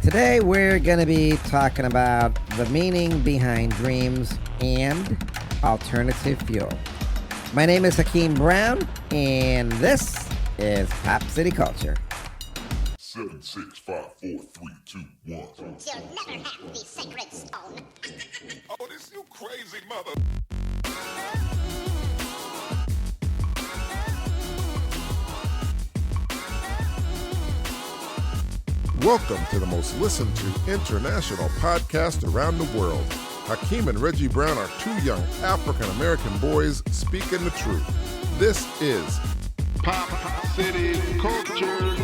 Today we're going to be talking about the meaning behind dreams and alternative fuel. My name is Hakeem Brown, and this is Pop City Culture. 7, 6, 5, 4, 3, 2, 1. You'll never have the sacred stone. Oh, this you crazy mother. Welcome to the most listened to international podcast around the world. Hakeem and Reggie Brown are two young African-American boys speaking the truth. This is Pop City Culture.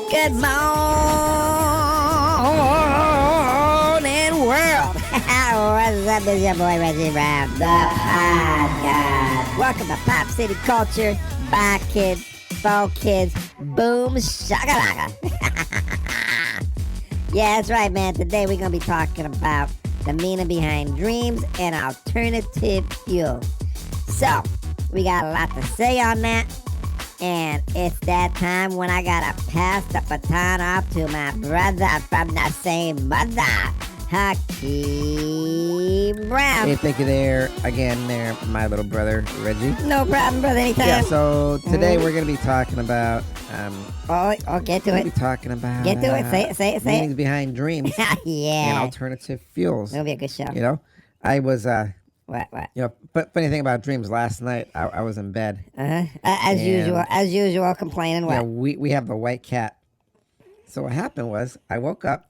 Good morning, world. What's up? This is your boy Reggie Brown, the podcast. Welcome to Pop City Culture. Bye, kids. For kids. Boom shakalaka. Yeah, that's right, man. Today we're going to be talking about the meaning behind dreams and alternative fuel. So, we got a lot to say on that. And it's that time when I gotta pass the baton off to my brother from the same mother, Hakeem Brown. Hey, thank you there, my little brother, Reggie. No problem, brother, anytime. Yeah, so today we're gonna be talking about, get to it. We're talking about, get to it, say it. Meanings behind dreams. Yeah. And alternative fuels. It'll be a good show. You know, I was, What? you know, but funny thing about dreams, last night I was in bed. As usual, complaining. What? Yeah, we have the white cat. So what happened was I woke up.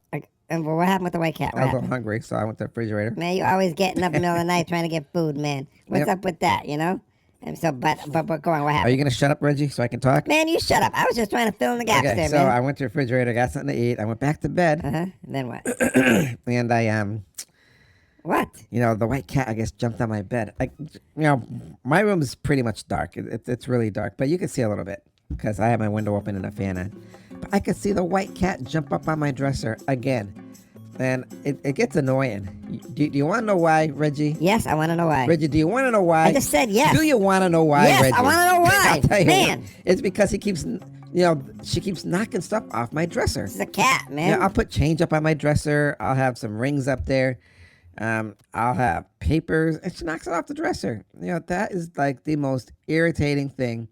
And what happened with the white cat? I was a little hungry, so I went to the refrigerator. Man, you always getting up in the middle of the night trying to get food, man. What's up with that, you know? And so, but go on, what happened? Are you gonna shut up, Reggie, so I can talk? Man, you shut up. I was just trying to fill in the gaps there, so man. I went to the refrigerator, got something to eat. I went back to bed. Then what? And I What? You know, the white cat, I guess, jumped on my bed. Like, you know, my room is pretty much dark. It's really dark, but you can see a little bit because I have my window open and a fan on. But I could see the white cat jump up on my dresser again. And it gets annoying. Do you want to know why, Reggie? Yes, I want to know why. Reggie, do you want to know why? I just said yes. Do you want to know why, yes, Reggie? I want to know why. I'll tell you Man. what. It's because he keeps, she keeps knocking stuff off my dresser. It's a cat, man. Yeah, I'll put change up on my dresser. I'll have some rings up there. I'll have papers, and she knocks it off the dresser. You know, that is like the most irritating thing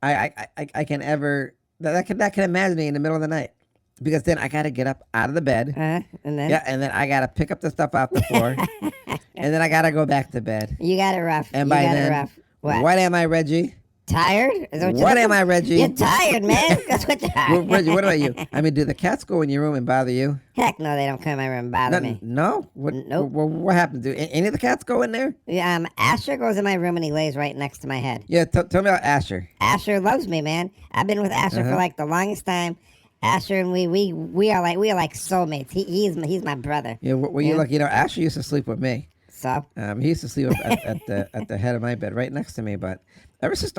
I can ever that I can imagine in the middle of the night. Because then I gotta get up out of the bed. And then? Yeah, and then I gotta pick up the stuff off the floor. And then I gotta go back to bed. You got it rough. And by then, what am I, Reggie? Tired? What am I, Reggie? You're tired, man. That's what you are. Well, Reggie, what about you? I mean, do the cats go in your room and bother you? Heck no, they don't come in my room and bother me. No? Nope. What happened? Do any of the cats go in there? Asher goes in my room and he lays right next to my head. Yeah, tell me about Asher. Asher loves me, man. I've been with Asher for like the longest time. Asher and we are like soulmates. He's my brother. Yeah, well, you look, Asher used to sleep with me. So? He used to sleep at the head of my bed, right next to me. But ever since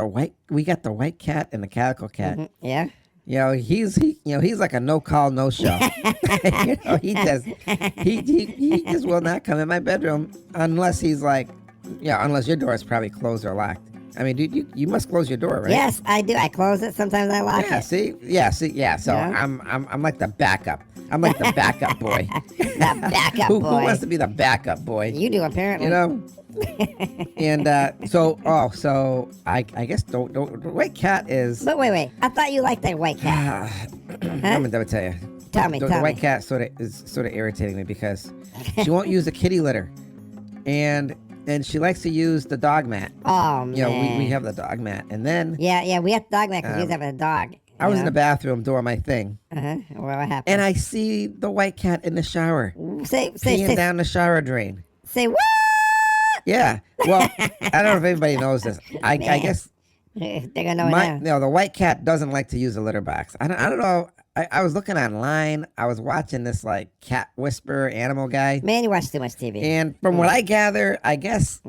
we got the white cat and the calico cat. Mm-hmm. Yeah. You know, he's like a no call, no show. He just will not come in my bedroom unless he's like, unless your door is probably closed or locked. I mean, you must close your door, right? Yes, I do. I close it. Sometimes I lock it. See. So I'm like the backup. I'm like the backup boy. The backup boy. Who wants to be the backup boy? You do, apparently. You know. And so I guess the white cat is. But wait. I thought you liked that white cat. I'm gonna tell you. Tell me. The white cat is sort of irritating me because she won't use the kitty litter, and she likes to use the dog mat. Oh, man. You know, we have the dog mat. And then... Yeah, we have the dog mat because we used to have a dog. I was in the bathroom doing my thing. Well, what happened? And I see the white cat in the shower. Peeing down the shower drain. Say what? Yeah. Well, I don't know if anybody knows this. I guess... They're going to know it now. No, the white cat doesn't like to use the litter box. I don't know... I was looking online. I was watching this like cat whisperer animal guy. Man, you watch too much TV. And from what I gather, I guess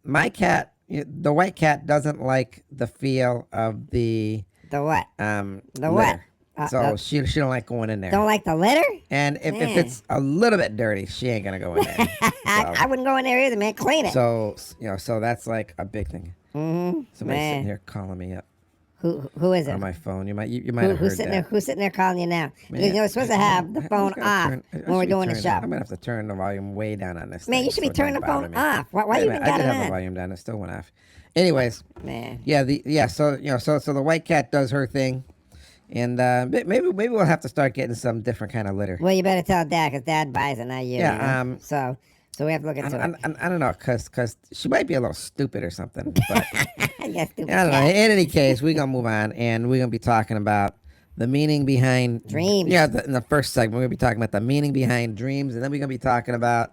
my cat, the white cat, doesn't like the feel of the what? The what? So she don't like going in there. Don't like the litter? And if it's a little bit dirty, she ain't gonna go in there. I wouldn't go in there either, man. Clean it. So so that's like a big thing. Somebody's sitting here calling me up. Who is it? On my phone. You might have heard Who's sitting there? that. Who's sitting there calling you now? Man, Because we're supposed to have the I was phone gonna off turn- I when we're should doing the turn show. I'm gonna have to turn the volume way down on this. Man, thing you should be so it turning the doesn't phone bother me. off. Why Wait a you minute, even I got did it have the on? volume down. It still went off. Anyways, Man. yeah. So so the white cat does her thing, and maybe we'll have to start getting some different kind of litter. Well, you better tell Dad, because Dad buys it, not you. Yeah, you know? So we have to look into it. I don't know, cause she might be a little stupid or something. But Yes, stupid I don't know. cat. In any case, we're gonna move on, and we're gonna be talking about the meaning behind Dreams. Yeah, in the first segment, we're gonna be talking about the meaning behind dreams, and then we're gonna be talking about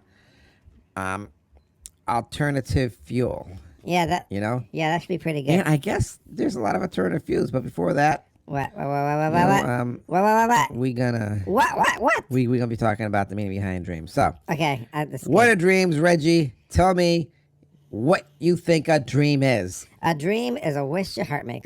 alternative fuel. Yeah, that should be pretty good. And I guess there's a lot of alternative fuels, but before that, What? you know, What? we gonna What? we gonna be talking about the meaning behind dreams. So, Okay. This is what good. are dreams, Reggie? Tell me what you think a dream is. A dream is a wish your heart makes.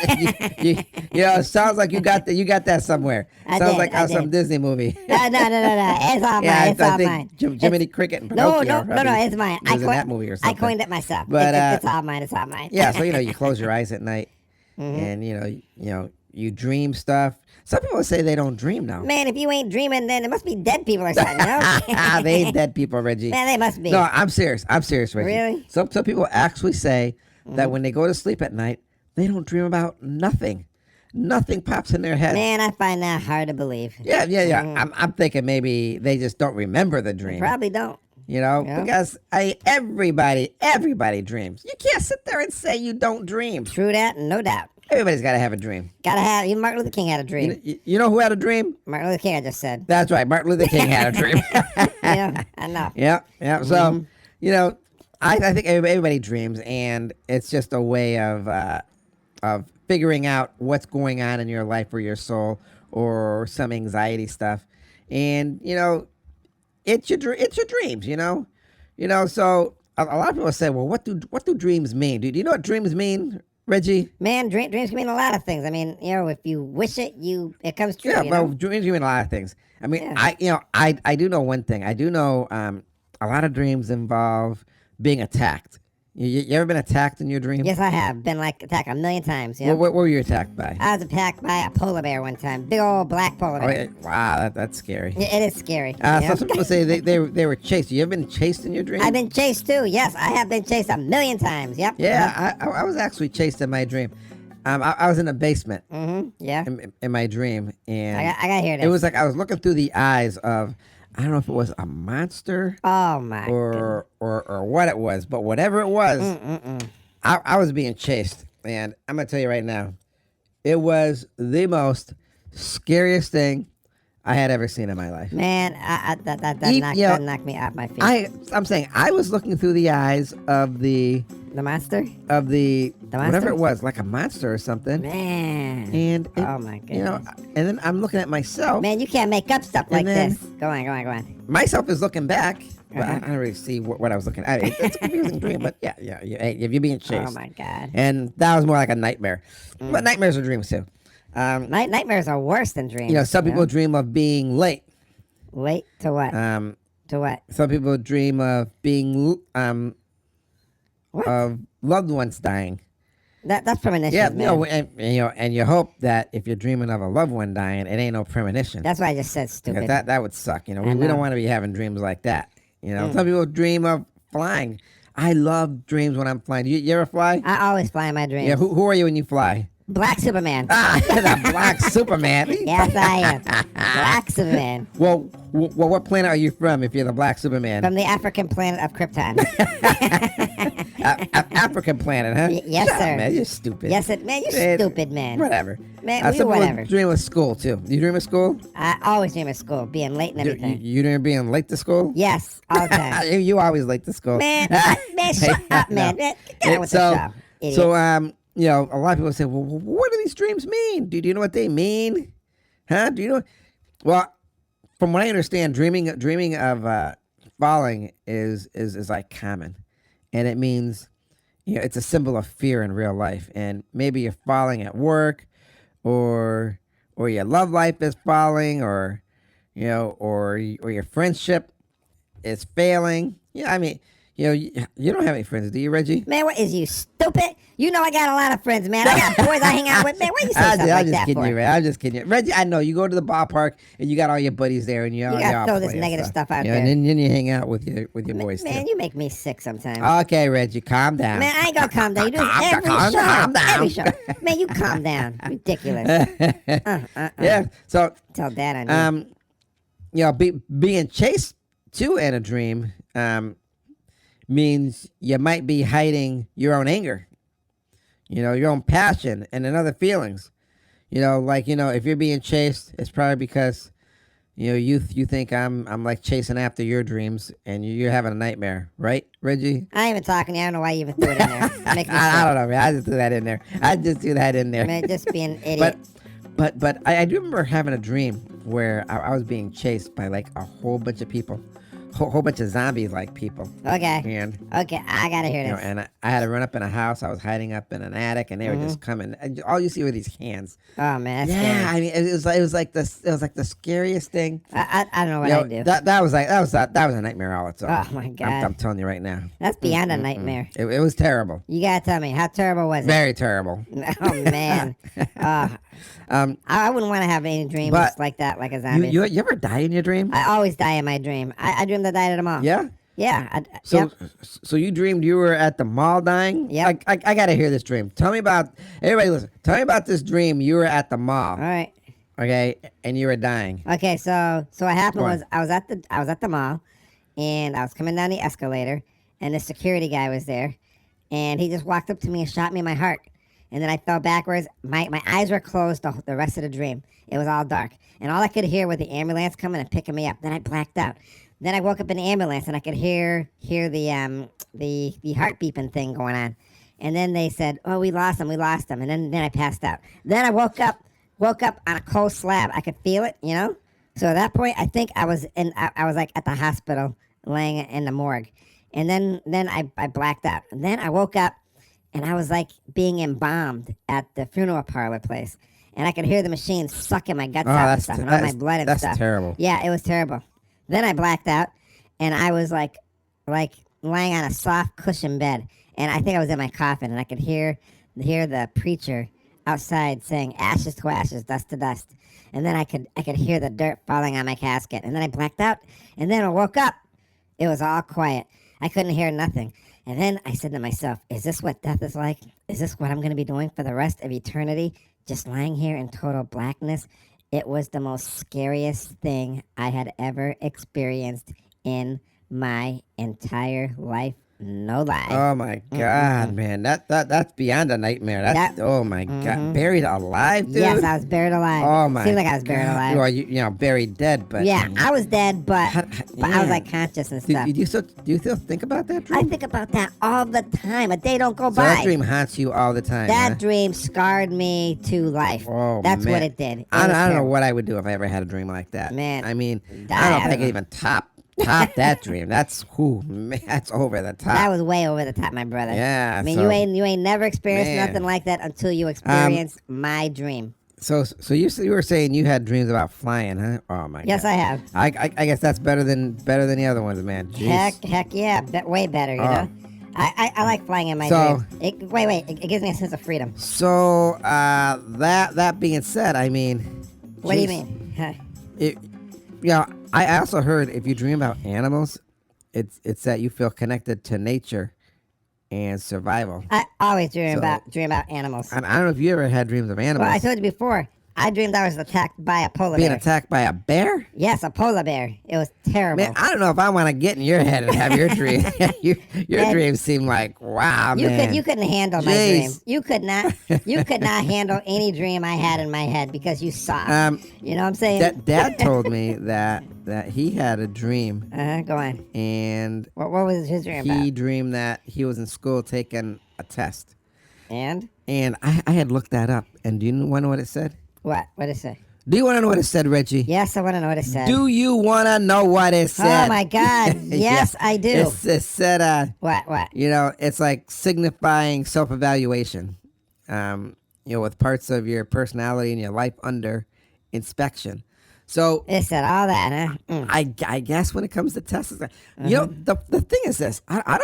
It sounds like you got that somewhere. I Sounds did, like I some did. Disney movie. No. It's all mine. Yeah, It's I all think mine. Jiminy Cricket and No, Pinocchio. no, probably it's mine. was in that movie or I something. coined it myself. But, It's all mine. It's all mine. Yeah, so you close your eyes at night, and you dream stuff. Some people say they don't dream now. Man, if you ain't dreaming, then it must be dead people or something, you know? They dead people, Reggie. Man, they must be. No, I'm serious, Reggie. Really? Some people actually say that when they go to sleep at night, they don't dream about nothing. Nothing pops in their head. Man, I find that hard to believe. Yeah. I'm thinking maybe they just don't remember the dream. Probably don't. Yeah. Because everybody dreams. You can't sit there and say you don't dream. True that, no doubt. Everybody's got to have a dream. Gotta have. Even Martin Luther King had a dream. You know who had a dream? Martin Luther King, I just said. That's right. Martin Luther King had a dream. I know. Yeah. So, I think everybody dreams, and it's just a way of figuring out what's going on in your life or your soul or some anxiety stuff. And, it's your dreams, So a lot of people say, well, what do dreams mean? Do you know what dreams mean, Reggie? Man, dreams can mean a lot of things. I mean, if you wish it, it comes true. Yeah, you well, know? dreams mean a lot of things. I mean, Yeah. I do know one thing. I do know a lot of dreams involve being attacked. You ever been attacked in your dream? Yes, I have been attacked a million times. What were you attacked by? I was attacked by a polar bear one time. Big old black polar Oh, bear. wow, that's scary. It is scary. Some people say they were chased. You ever been chased in your dream? I've been chased too. Yes, I have been chased a million times. Yep. Yeah, I was actually chased in my dream. I was in a basement Yeah. in my dream, and I gotta hear this. it was like I was looking through the eyes of, I don't know if it was a monster Oh my. or what it was, but whatever it was, I was being chased, and I'm gonna tell you right now, it was the most scariest thing I had ever seen in my life. Man, that knocked me off my feet. I'm saying I was looking through the eyes of the the monster? whatever monster? it was, like a monster or something. Man. And Oh my goodness. and then I'm looking at myself. Man, you can't make up stuff like then- this. Go on. Myself is looking back. But I don't really see what I was looking at. It's a confusing dream, but yeah. If you're being chased. Oh my God. And that was more like a nightmare. But nightmares are dreams too. Nightmares are worse than dreams. Some people dream of being late. Late to what? To what? Some people dream of being What? of loved ones dying. That's premonition. Yeah, man. and you hope that if you're dreaming of a loved one dying, it ain't no premonition. That's why I just said Because stupid. that would suck. We know. don't want to be having dreams like that. Some people dream of flying. I love dreams when I'm flying. You ever fly? I always fly in my dreams. Yeah. Who are you when you fly? Black Superman. You're the Black Superman. Yes, I am. Black Superman. Well, what planet are you from if you're the Black Superman? From the African planet of Krypton. African planet, huh? Yes, Shut up, sir. man, you're stupid. Yes, man, you're Man, stupid, man. Whatever. Man, Some people whatever. dream of school, too. Do you dream of school? I always dream of school, being late and everything. You dream of being late to school? Yes, all the time. You always late to school. Man, shut up, man. No. Get on with the show. Idiot. So, a lot of people say, well, what do these dreams mean? Do you know what they mean? Huh? Do you know? Well, from what I understand, dreaming of falling is like common, and it means, it's a symbol of fear in real life, and maybe you're falling at work, or your love life is falling, or your friendship is failing. I mean, you don't have any friends, do you, Reggie? Man, what is you stupid? You know I got a lot of friends, man. I got boys I hang out with. Man, what you say something like that kidding for? you, Reggie. I'm just kidding you. Reggie, I know you go to the ballpark and you got all your buddies there, and you all gotta throw this play and negative stuff out there. And then you hang out with your boys Man, too. you make me sick sometimes. Okay, Reggie, calm down. Man, I ain't gonna calm down. You do this every show. Calm down. Every show. Man, you calm down. Ridiculous. Yeah. So Tell Dad I need. being chased too in a dream means you might be hiding your own anger, your own passion and other feelings. If you're being chased, it's probably because you think I'm like chasing after your dreams and you're having a nightmare, right, Reggie? I ain't even talking to you. I don't know why you even threw it in there. Make me I sick. don't know, man. I just threw that in there. Man, just being an idiot. But I do remember having a dream where I was being chased by like a whole bunch of people, whole bunch of zombie-like people. Okay. And Okay, I gotta hear this. and I had to run up in a house. I was hiding up in an attic, and they were just coming. And all you see were these hands. Oh man, that's Yeah, scary. I mean, it was like the scariest thing. I don't know what I do. That was a nightmare all its own. Oh, my God. I'm telling you right now. That's beyond a nightmare. It was terrible. You gotta tell me, how terrible was it? Very terrible. Oh man. I wouldn't want to have any dreams But like that, like a zombie. You ever die in your dream? I always die in my dream. I dreamed I died at a mall. Yeah. Yeah. So you dreamed you were at the mall dying? Yep. I gotta hear this dream. Tell me about everybody. Listen. Tell me about this dream. You were at the mall. All right. Okay, and you were dying. Okay. So what happened Go on. was I was at the mall, and I was coming down the escalator, and the security guy was there, and he just walked up to me and shot me in my heart, and then I fell backwards. My eyes were closed the rest of the dream. It was all dark, and all I could hear was the ambulance coming and picking me up. Then I blacked out. Then I woke up in the ambulance, and I could hear the heart beeping thing going on. And then they said, "Oh, we lost him, And then I passed out. Then I woke up on a cold slab. I could feel it, So at that point, I think I was like at the hospital, laying in the morgue. And then I blacked out. And then I woke up, and I was like being embalmed at the funeral parlor place. And I could hear the machine sucking my guts out and stuff, and all my blood and stuff. That's terrible. Yeah, it was terrible. Then I blacked out, and I was like lying on a soft cushion bed, and I think I was in my coffin, and I could hear the preacher outside saying ashes to ashes, dust to dust, and then I could hear the dirt falling on my casket, and then I blacked out, and then I woke up. It was all quiet. I couldn't hear nothing, and then I said to myself, "Is this what death is like? Is this what I'm going to be doing for the rest of eternity? Just lying here in total blackness?" It was the most scariest thing I had ever experienced in my entire life. No lie. Oh my God, man, that's beyond a nightmare. Oh my God, buried alive, dude. Yes, I was buried alive. Oh my. Seemed like I was buried God. alive. Well, you buried dead, but Yeah, I was dead, but I was yeah. like conscious and stuff. Do you still think about that dream? I think about that all the time. A day don't go So by. that dream haunts you all the time. That huh? dream scarred me to life. Oh, That's man. what it did. I don't know terrible. what I would do if I ever had a dream like that. Man, I mean, I I don't don't think I know. could even top that dream. That's that's over the top. That was way over the top, my brother. Yeah, I mean, so- you ain't never experienced Man. nothing like that until you experience my dream. So you were saying you had dreams about flying, huh? Oh my Yes, God. I have. I guess that's better than the other ones, man. Jeez. Heck yeah, way better. You know, I like flying in my So- dreams. It gives me a sense of freedom. So that being said, I mean, What do you jeez, mean? Huh. I also heard if you dream about animals, it's that you feel connected to nature and survival. I always dream So- about animals. I don't know if you ever had dreams of animals. Well, I told you before. I dreamed I was attacked by a polar being bear. attacked by a bear. Yes, a polar bear. It was terrible. Man, I don't know if I want to get in your head and have your dream. your Man, dreams seem like wow, man. You couldn't handle my Jeez. dream. You could not handle any dream I had in my head because you suck. You know what I'm saying? Dad told me that he had a dream, Go on. and What was his dream he about? dreamed that he was in school taking a test, And and I had looked that up. And do you want to know what it said? what? What did it say? Do you want to know what it said, Reggie? Yes, I want to know what it said. Do you want to know what it said? Oh my God! Yes, I do. It said, What? it's like signifying self-evaluation, with parts of your personality and your life under inspection. So It said all that, huh? I guess when it comes to Teslas, you know, the thing is this: I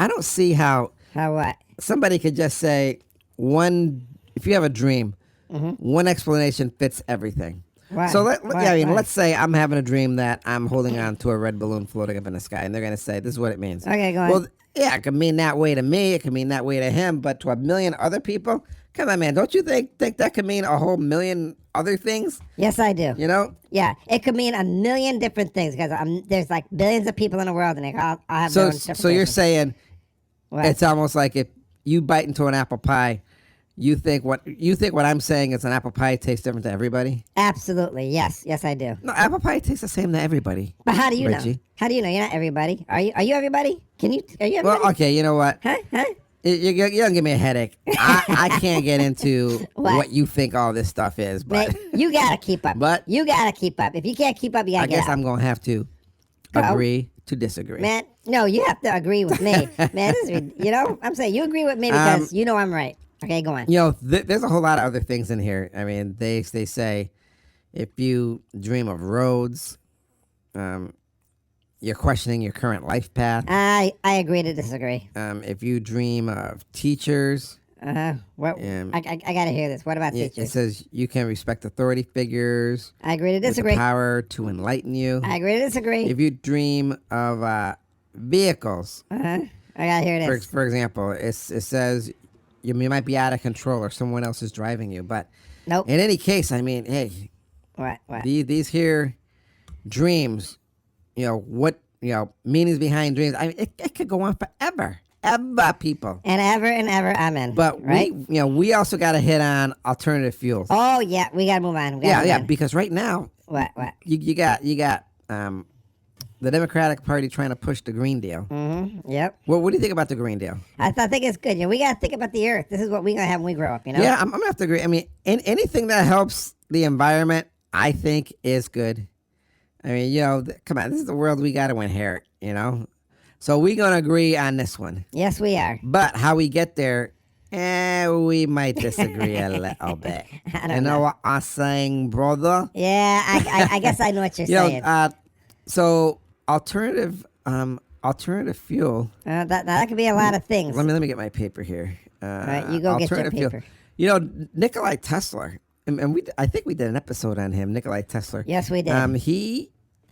don't see how How what? somebody could just say one. If you have a dream, one explanation fits everything. Why? So Why? let's say I'm having a dream that I'm holding on to a red balloon floating up in the sky, and they're gonna say this is what it means. Okay, go on. Well, yeah, it could mean that way to me. It could mean that way to him, but to a million other people, come on, man, don't you think that could mean a whole million other things? Yes, I do. You know. Yeah, it could mean a million different things because there's like billions of people in the world, and they all have their So own so you're interpretation. saying What? it's almost like if you bite into an apple pie, you think what I'm saying is an apple pie tastes different to everybody. Absolutely, yes, I do. No, apple pie tastes the same to everybody. But how do you know? Reggie. How do you know? You're not everybody. Are you? Are you everybody? Are you everybody? Well, okay, you know what? Huh? You're gonna give me a headache. I can't get into What? what you think all this stuff is, but Man, you gotta keep up. But- you gotta keep up. If you can't keep up, you gotta I get guess out. I'm gonna have to Uh-oh. agree to disagree. Man, no, you have to agree with me. Man, this is, you know, I'm saying you agree with me because you know I'm right. Okay, go on. You know, there's a whole lot of other things in here. I mean, they say if you dream of roads, you're questioning your current life path. I agree to disagree. If you dream of teachers, What? Um, I gotta hear this. What about it teachers? says you can respect authority figures I agree to with the disagree. power to enlighten you. I agree to disagree. If you dream of vehicles, I gotta hear this. for example, it says you might be out of control or someone else is driving you. But Nope. in any case, I mean, hey, What? these here dreams, what meanings behind dreams. I mean, it could go on forever, people. And ever, amen. But right? we also got to hit on alternative fuels. Oh yeah, we gotta move on. We gotta yeah, move yeah, on. because right now What? you got the Democratic Party trying to push the Green Deal. Yep. Well, what do you think about the Green Deal? I think it's good. You know, we gotta think about the earth. This is what we're gonna have when we grow up. You know. Yeah, I'm gonna have to agree. I mean, anything that helps the environment, I think, is good. I mean, come on, this is the world we got to inherit. So we're gonna agree on this one. Yes, we are. But how we get there, we might disagree a little bit. I don't You know what I'm saying, brother? Yeah, I guess I know what you're saying. So alternative fuel. That could be a lot of things. Let me get my paper here. right, you go get your alternative paper. Nikolai Tesla, and I think we did an episode on him, Nikolai Tesla. Yes, we did.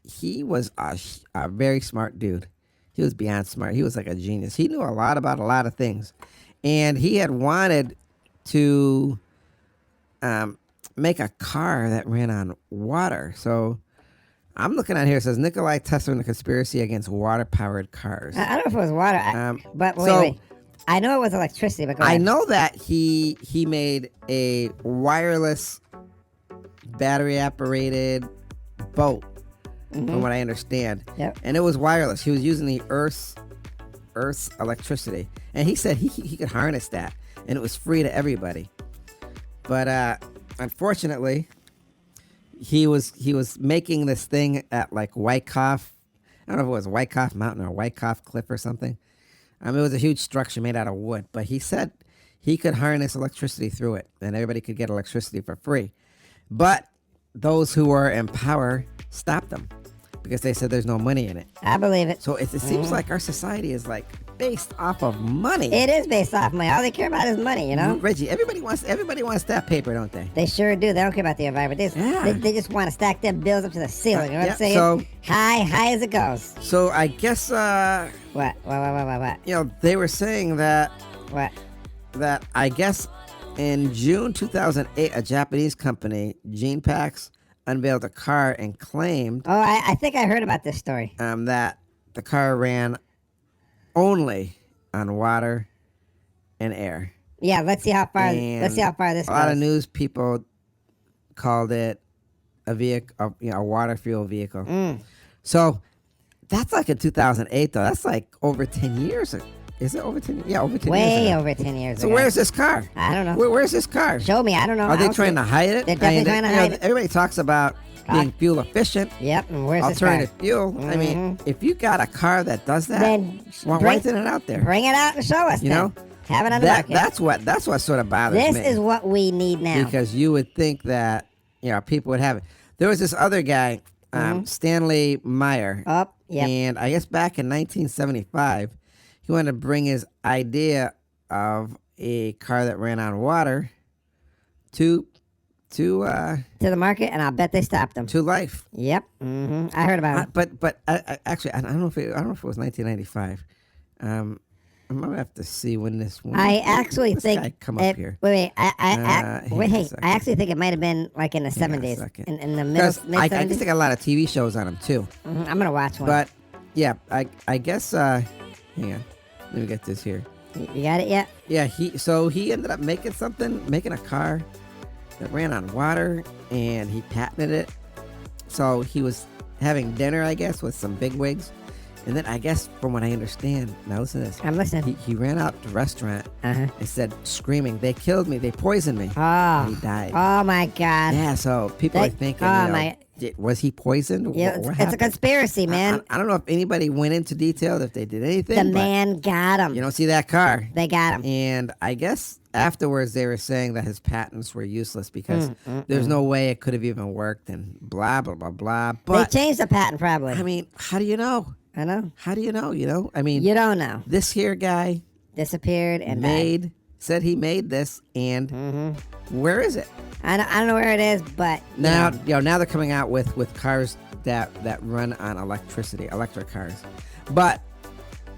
He was a very smart dude. He was beyond smart. He was like a genius. He knew a lot about a lot of things, and he had wanted to make a car that ran on water. So I'm looking at here. It says Nikolai Tesla and the conspiracy against water-powered cars. I don't know if it was water, but wait. I know it was electricity, but go I ahead. know that he made a wireless, battery-operated boat, from what I understand. Yep. And it was wireless. He was using the Earth's electricity, and he said he could harness that, and it was free to everybody. But unfortunately, he was making this thing at like Wyckoff. I don't know if it was Wyckoff Mountain or Wyckoff Cliff or something. It was a huge structure made out of wood, but he said he could harness electricity through it, and everybody could get electricity for free. But those who were in power stopped them because they said there's no money in it. I believe it. So it seems like our society is like based off of money. It is based off money. All they care about is money, you know? Reggie, everybody wants that paper, don't they? They sure do. They don't care about the environment. They just want to stack their bills up to the ceiling. You know what I'm saying? So high as it goes. So I guess What? they were saying that What? I guess in June 2008, a Japanese company, Genpax, unveiled a car and claimed Oh, I think I heard about this story. that the car ran only on water and air. Yeah, let's see how far. And Let's see how far this a lot goes. of news people called it a vehicle, a water fuel vehicle. So that's like in 2008, though. That's like over 10 years ago. Is it over 10? Yeah, over 10 years Way ago. over 10 years So ago. where's this car? I don't know. Where's this car? Show me. I don't know. Are they trying to hide it? They're definitely trying to hide it. Everybody talks about being fuel efficient, Yep. And where's this car? alternative fuel. I mean, if you got a car that does that, Then why bring- isn't it out there? Bring it out and show us. You then. know? Have it on the market. That's what sort of bothers This me. is what we need now. Because you would think that people would have it. There was this other guy, Stanley Meyer. Oh, yep. And I guess back in 1975, he wanted to bring his idea of a car that ran on water to the market, and I'll bet they stopped them. to life. Yep. I heard about it. But actually, I don't know if it was 1995. I'm gonna have to see when this one. I actually this think guy come up here. Wait, hang on a second. I actually think it might have been like in the Hang on a 70s, second. in the Because mid I 70s. guess they got a lot of TV shows on them too. I'm gonna watch one. But yeah, I guess. Hang on, let me get this here. You got it yet? Yeah, he ended up making a car that ran on water, and he patented it. So he was having dinner, I guess, with some bigwigs. And then I guess, from what I understand, now listen to this. I'm listening. He ran out to the restaurant Uh-huh. and said, screaming, "They killed me! They poisoned me!" Oh. And he died. Oh my God. Yeah, so people are thinking, was he poisoned? Yeah, What it's a happened? conspiracy, man. I don't know if anybody went into detail, if they did anything. The but man got him. you don't see that car. They got him. And I guess afterwards they were saying that his patents were useless because there's no way it could have even worked and blah, blah, blah, blah. But, They changed the patent probably. I mean, how do you know? I know. How do you know? I mean, You don't know. this here guy Disappeared and died. said he made this, and where is it? I don't know where it is, but Now, now they're coming out with cars that run on electric cars. But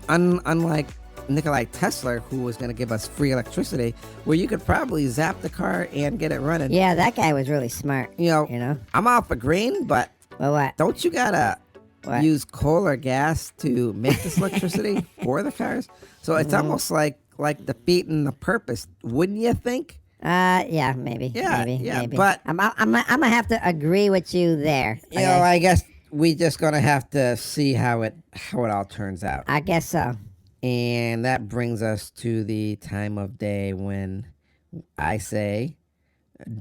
unlike Nikolai Tesla, who was going to give us free electricity, where you could probably zap the car and get it running. yeah, that guy was really smart. You know, You know? I'm all for green, but Well, what? don't you gotta What? use coal or gas to make this electricity for the cars? So it's almost like defeating the purpose, wouldn't you think? Yeah, maybe. Yeah, maybe. yeah, maybe. but- I'm gonna have to agree with you there. You know, I guess we just gonna have to see how it all turns out. I guess so. And that brings us to the time of day when I say,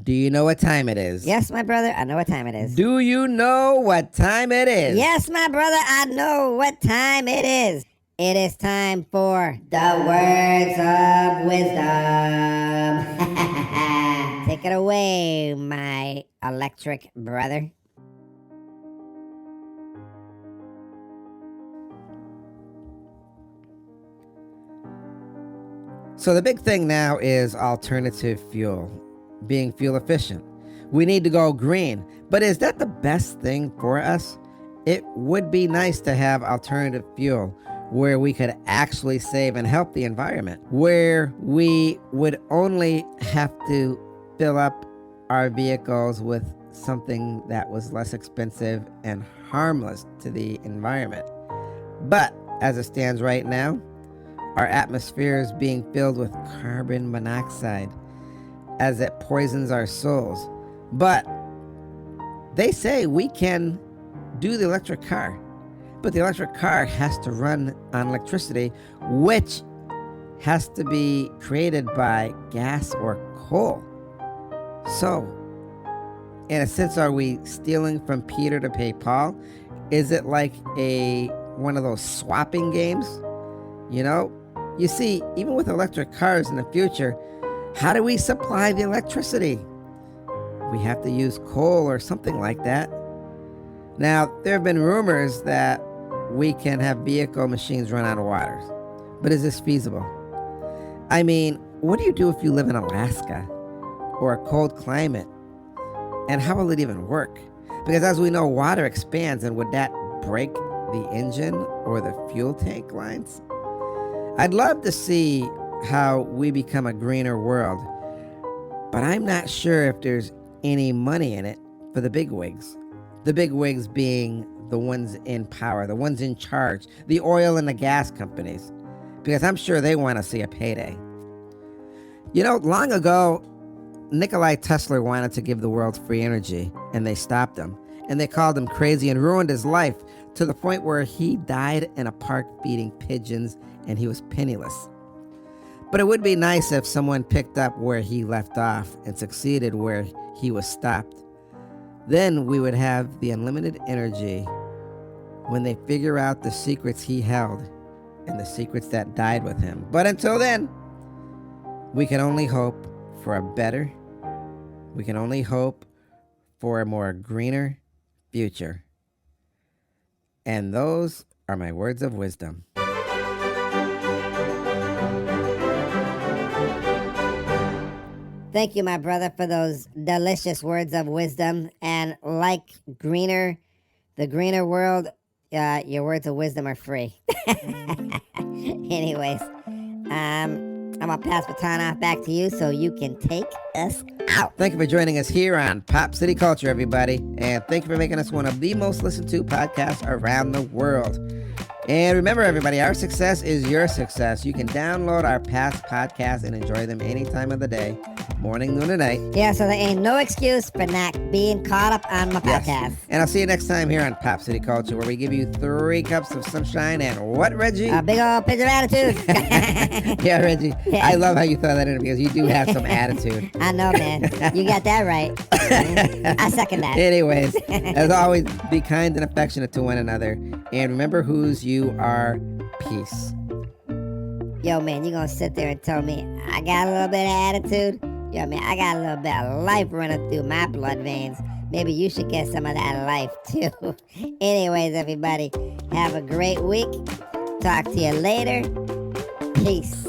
do you know what time it is? Yes, my brother, I know what time it is. Do you know what time it is? Yes, my brother, I know what time it is. It is time for the words of wisdom. Take it away, my electric brother. So the big thing now is alternative fuel, being fuel efficient. We need to go green, but is that the best thing for us? It would be nice to have alternative fuel where we could actually save and help the environment, where we would only have to fill up our vehicles with something that was less expensive and harmless to the environment. But as it stands right now, our atmosphere is being filled with carbon monoxide as it poisons our souls. But they say we can do the electric car, but the electric car has to run on electricity, which has to be created by gas or coal. So, in a sense, are we stealing from Peter to pay Paul? Is it like one of those swapping games? You know, you see, even with electric cars in the future, how do we supply the electricity? We have to use coal or something like that. Now, there have been rumors that we can have vehicle machines run on water, but is this feasible? I mean, what do you do if you live in Alaska or a cold climate? And how will it even work? Because as we know, water expands, and would that break the engine or the fuel tank lines? I'd love to see how we become a greener world, but I'm not sure if there's any money in it for the bigwigs. The bigwigs being the ones in power, the ones in charge, the oil and the gas companies, because I'm sure they want to see a payday. You know, long ago, Nikolai Tesla wanted to give the world free energy, and they stopped him. And they called him crazy and ruined his life to the point where he died in a park feeding pigeons, and he was penniless. But it would be nice if someone picked up where he left off and succeeded where he was stopped. Then we would have the unlimited energy when they figure out the secrets he held and the secrets that died with him. But until then, we can only hope for a better, we can only hope for a more greener future. And those are my words of wisdom. Thank you, my brother, for those delicious words of wisdom. And like the greener world, your words of wisdom are free. Anyways, I'm going to pass the baton off back to you so you can take us out. Thank you for joining us here on Pop City Culture, everybody. And thank you for making us one of the most listened to podcasts around the world. And remember, everybody, our success is your success. You can download our past podcasts and enjoy them any time of the day, morning, noon, and night. Yeah, so there ain't no excuse for not being caught up on my podcast. Yes. And I'll see you next time here on Pop City Culture, where we give you 3 cups of sunshine and what, Reggie? A big old pitch of attitude. Yeah, Reggie. Yeah. I love how you throw that in because you do have some attitude. I know, man. You got that right. I second that. Anyways, as always, be kind and affectionate to one another. And remember whose you are. Peace. Yo, man, you gonna sit there and tell me I got a little bit of attitude? Yo, man, I got a little bit of life running through my blood veins. Maybe you should get some of that life, too. Anyways, everybody, have a great week. Talk to you later. Peace.